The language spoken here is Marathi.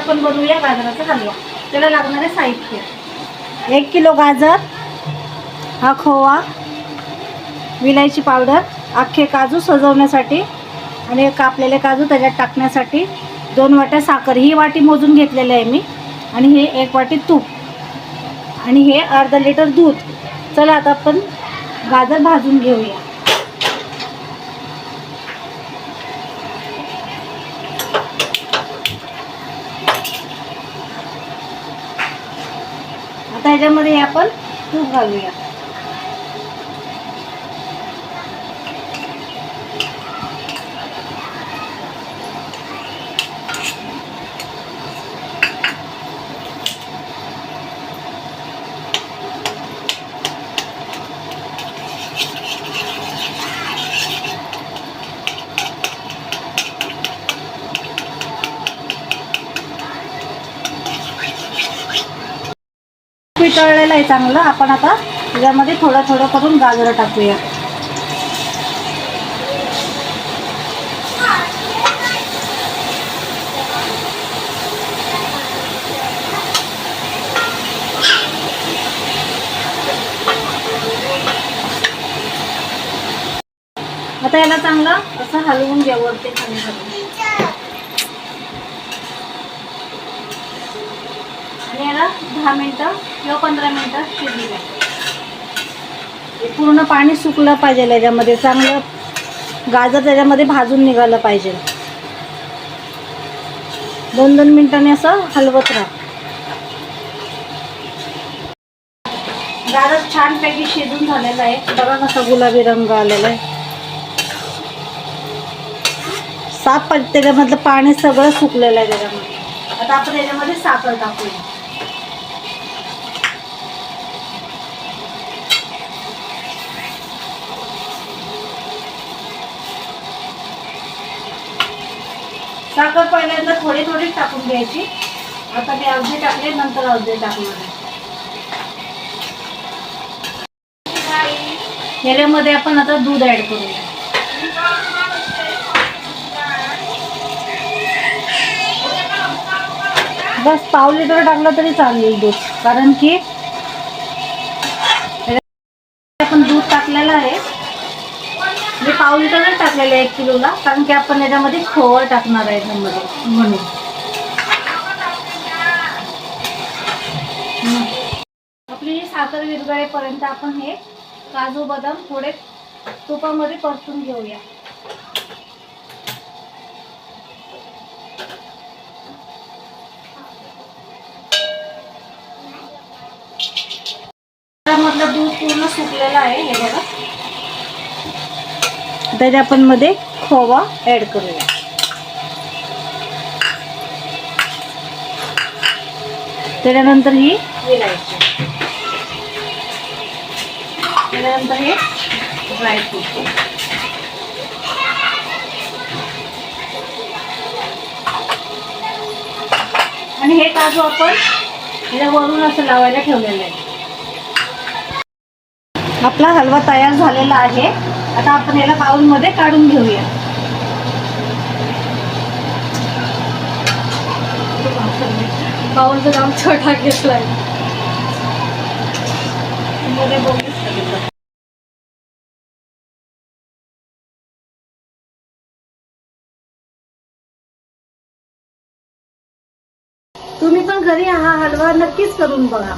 आपण बनवूया गाजराचा हलवा. त्याला लागणारे साहित्य: 1 किलो गाजर, हा खोवा, विलायची पावडर, अख्खे काजू सजवण्यासाठी आणि कापलेले काजू त्याच्यात टाकण्यासाठी, 2 वाट्या साखर, ही वाटी मोजून घेतलेलं आहे मी, आणि हे 1 वाटी तूप, आणि हे अर्धा लिटर दूध. चला आता आपण गाजर भाजून घेऊया. आता ह्याच्यामध्ये आपण तूप घालूया. पितळलेलं आहे चांगलं. आपण आता त्याच्यामध्ये थोडं थोडं करून गाजर टाकूया. आता याला चांगलं असं हलवून घ्या वरती खाली करून, आणि याला 10 मिनिटं किंवा 15 मिनिटं शिजू द्या. पूर्ण पाणी सुकलं पाहिजे याच्यामध्ये, चांगलं गाजर त्याच्यामध्ये भाजून निघालं पाहिजे. 2-2 मिनिटांनी असं हलवत राहा. गाजर छानपैकी शिजून झालेलं आहे. बघा कसा गुलाबी रंग आलेला आहे. साफ त्याच्यामधलं पाणी सगळं सुकलेलं आहे त्याच्यामध्ये. आता आपण याच्यामध्ये साखर टाकूया. साखर पहिल्यांदा थोडी थोडी टाकून घ्यायची. आता मी अर्धी टाकले, नंतर अर्धी टाकणार आहे. याच्यामध्ये आपण आता दूध ऍड करूया. बस पाव लिटर टाकलं तरी चालेल दूध, कारण की आपण दूध टाकलेलं आहे. मी पाव लिटरच टाकलेलं आहे 1 किलोला, कारण की आपण याच्यामध्ये खोवा टाकणार आहे याच्यामध्ये, म्हणून. आपली साखर विरघळेपर्यंत आपण हे काजू बदाम थोडे तुपामध्ये परतून घेऊया. मधलं दूध पूर्ण सुकलेलं आहे हे बघा. त्याच्या आपण मध्ये खोवा ऍड करूया. त्याच्यानंतर ही विलायची, त्याच्यानंतर हे ड्रायफ्रूट, आणि हे काजू आपण याच्या वरून असं लावायला ठेवलेलं आहे. आपला हलवा तयार झालेला आहे. आता आपण याला बाउलमध्ये काढून घेऊया. बाउलचं नाव छोटा घेतलाय. तुम्ही पण घरी हा हलवा नक्कीच करून बघा.